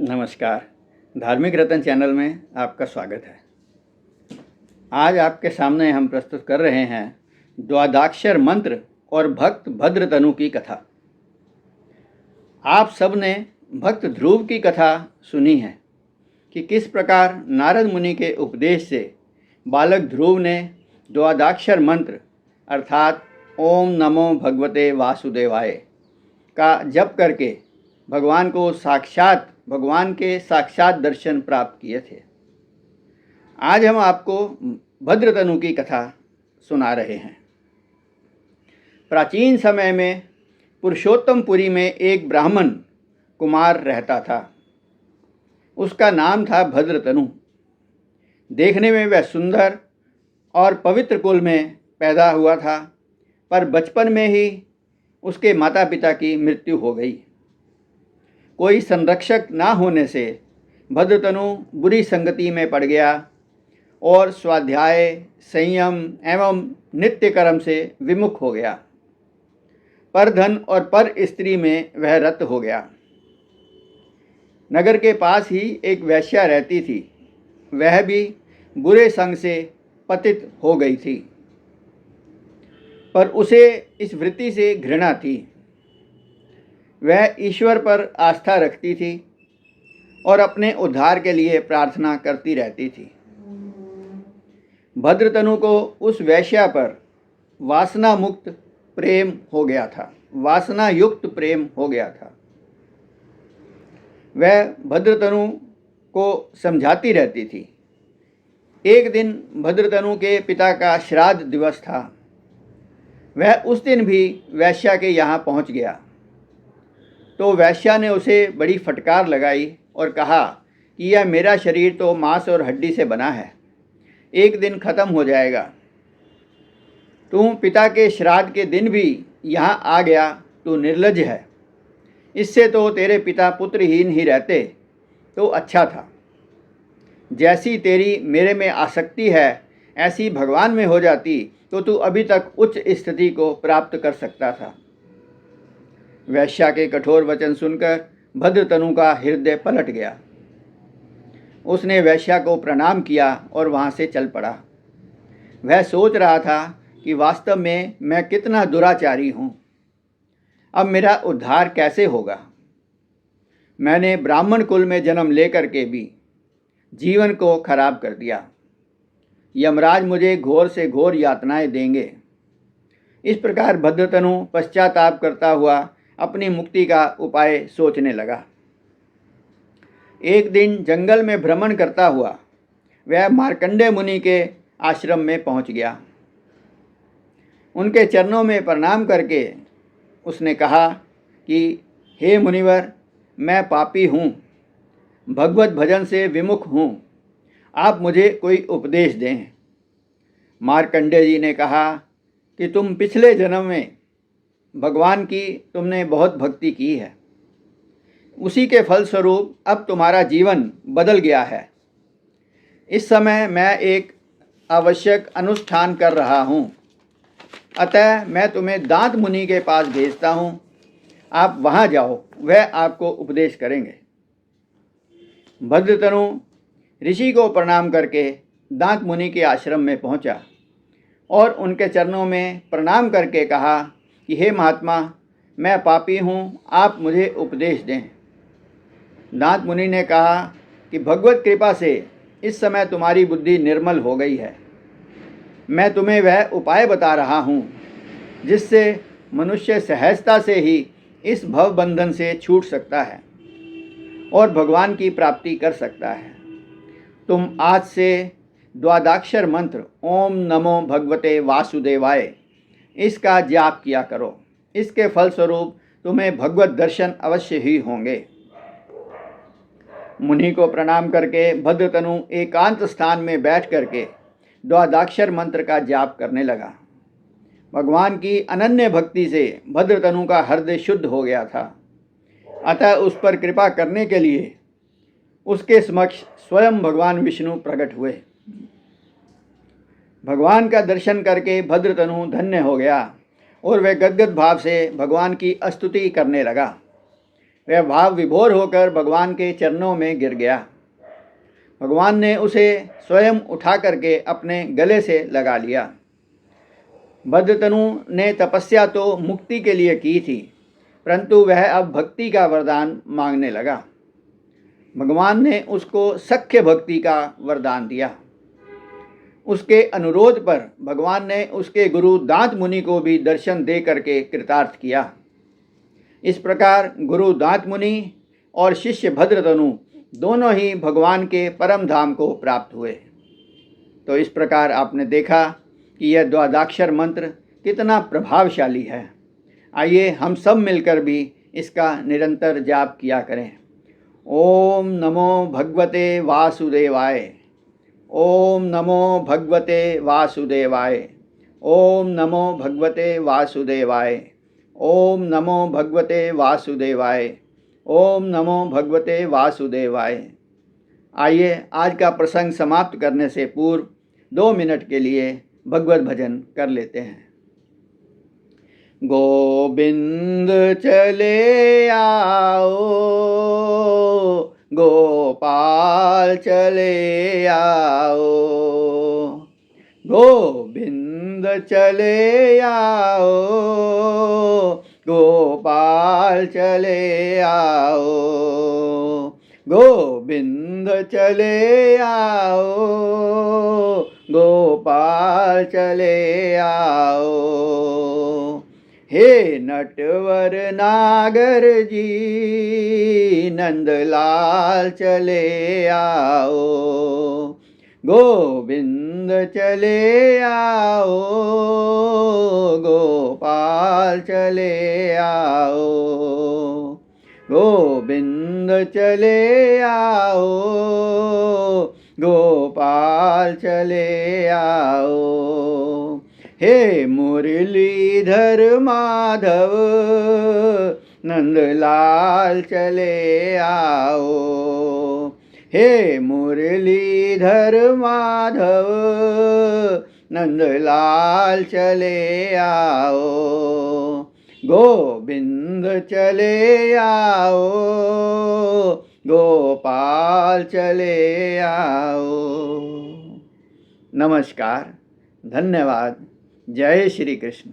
नमस्कार। धार्मिक रतन चैनल में आपका स्वागत है। आज आपके सामने हम प्रस्तुत कर रहे हैं द्वादशाक्षर मंत्र और भक्त भद्रतनु की कथा। आप सब ने भक्त ध्रुव की कथा सुनी है कि किस प्रकार नारद मुनि के उपदेश से बालक ध्रुव ने द्वादशाक्षर मंत्र अर्थात ओम नमो भगवते वासुदेवाय का जप करके भगवान के साक्षात दर्शन प्राप्त किए थे। आज हम आपको भद्रतनु की कथा सुना रहे हैं। प्राचीन समय में पुरुषोत्तमपुरी में एक ब्राह्मण कुमार रहता था। उसका नाम था भद्रतनु। देखने में वह सुंदर और पवित्र कुल में पैदा हुआ था, पर बचपन में ही उसके माता पिता की मृत्यु हो गई। कोई संरक्षक ना होने से भद्रतनु बुरी संगति में पड़ गया और स्वाध्याय, संयम एवं नित्य कर्म से विमुख हो गया। पर धन और पर स्त्री में वह रत हो गया। नगर के पास ही एक वेश्या रहती थी। वह भी बुरे संग से पतित हो गई थी, पर उसे इस वृत्ति से घृणा थी। वह ईश्वर पर आस्था रखती थी और अपने उद्धार के लिए प्रार्थना करती रहती थी। भद्रतनु को उस वेश्या पर वासना मुक्त प्रेम हो गया था, वासना युक्त प्रेम हो गया था। वह भद्रतनु को समझाती रहती थी। एक दिन भद्रतनु के पिता का श्राद्ध दिवस था। वह उस दिन भी वेश्या के यहाँ पहुँच गया तो वेश्या ने उसे बड़ी फटकार लगाई और कहा कि यह मेरा शरीर तो मांस और हड्डी से बना है, एक दिन खत्म हो जाएगा। तू पिता के श्राद्ध के दिन भी यहाँ आ गया, तू निर्लज्ज है। इससे तो तेरे पिता पुत्रहीन ही रहते तो अच्छा था। जैसी तेरी मेरे में आसक्ति है ऐसी भगवान में हो जाती तो तू अभी तक उच्च स्थिति को प्राप्त कर सकता था। वेश्या के कठोर वचन सुनकर भद्रतनु का हृदय पलट गया। उसने वेश्या को प्रणाम किया और वहाँ से चल पड़ा। वह सोच रहा था कि वास्तव में मैं कितना दुराचारी हूँ। अब मेरा उद्धार कैसे होगा। मैंने ब्राह्मण कुल में जन्म लेकर के भी जीवन को खराब कर दिया। यमराज मुझे घोर से घोर यातनाएं देंगे। इस प्रकार भद्रतनु पश्चाताप करता हुआ अपनी मुक्ति का उपाय सोचने लगा। एक दिन जंगल में भ्रमण करता हुआ वह मार्कंडेय मुनि के आश्रम में पहुंच गया। उनके चरणों में प्रणाम करके उसने कहा कि हे मुनिवर, मैं पापी हूँ, भगवत भजन से विमुख हूँ, आप मुझे कोई उपदेश दें। मार्कंडेय जी ने कहा कि तुम पिछले जन्म में भगवान की तुमने बहुत भक्ति की है, उसी के फलस्वरूप अब तुम्हारा जीवन बदल गया है। इस समय मैं एक आवश्यक अनुष्ठान कर रहा हूँ, अतः मैं तुम्हें दांत मुनि के पास भेजता हूँ। आप वहाँ जाओ, वह आपको उपदेश करेंगे। भद्रतनु ऋषि को प्रणाम करके दांत मुनि के आश्रम में पहुँचा और उनके चरणों में प्रणाम करके कहा कि हे महात्मा, मैं पापी हूँ, आप मुझे उपदेश दें। दांत मुनि ने कहा कि भगवत कृपा से इस समय तुम्हारी बुद्धि निर्मल हो गई है। मैं तुम्हें वह उपाय बता रहा हूँ जिससे मनुष्य सहजता से ही इस भव बंधन से छूट सकता है और भगवान की प्राप्ति कर सकता है। तुम आज से द्वादशाक्षर मंत्र ओम नमो भगवते वासुदेवाय इसका जाप किया करो। इसके फलस्वरूप तुम्हें भगवत दर्शन अवश्य ही होंगे। मुनि को प्रणाम करके भद्रतनु एकांत स्थान में बैठ करके द्वादशाक्षर मंत्र का जाप करने लगा। भगवान की अनन्य भक्ति से भद्रतनु का हृदय शुद्ध हो गया था। अतः उस पर कृपा करने के लिए उसके समक्ष स्वयं भगवान विष्णु प्रकट हुए। भगवान का दर्शन करके भद्रतनु धन्य हो गया और वह गदगद भाव से भगवान की स्तुति करने लगा। वह भाव विभोर होकर भगवान के चरणों में गिर गया। भगवान ने उसे स्वयं उठा करके अपने गले से लगा लिया। भद्रतनु ने तपस्या तो मुक्ति के लिए की थी, परंतु वह अब भक्ति का वरदान मांगने लगा। भगवान ने उसको सख्य भक्ति का वरदान दिया। उसके अनुरोध पर भगवान ने उसके गुरु दांत मुनि को भी दर्शन दे करके कृतार्थ किया। इस प्रकार गुरु दांत मुनि और शिष्य भद्रतनु दोनों ही भगवान के परम धाम को प्राप्त हुए। तो इस प्रकार आपने देखा कि यह द्वादशाक्षर मंत्र कितना प्रभावशाली है। आइए हम सब मिलकर भी इसका निरंतर जाप किया करें। ओम नमो भगवते वासुदेवाय। ओम नमो भगवते वासुदेवाय। ओम नमो भगवते वासुदेवाय। ओम नमो भगवते वासुदेवाय। ओम नमो भगवते वासुदेवाय। आइए आज का प्रसंग समाप्त करने से पूर्व 2 मिनट के लिए भगवत भजन कर लेते हैं। गोविंद चले आओ, गोपाल चले आओ। गोविंद चले आओ, गोपाल चले आओ। गोविंद चले आओ, गोपाल चले आओ। हे नटवर नागर जी, नंदलाल चले आओ। गोविंद चले आओ, गोपाल चले आओ। गोविंद चले आओ, गोपाल चले आओ। हे मुरलीधर माधव, नंदलाल चले आओ। हे मुरलीधर माधव, नंदलाल चले आओ। गोविंद चले आओ, गोपाल चले आओ। नमस्कार, धन्यवाद। जय श्री कृष्ण।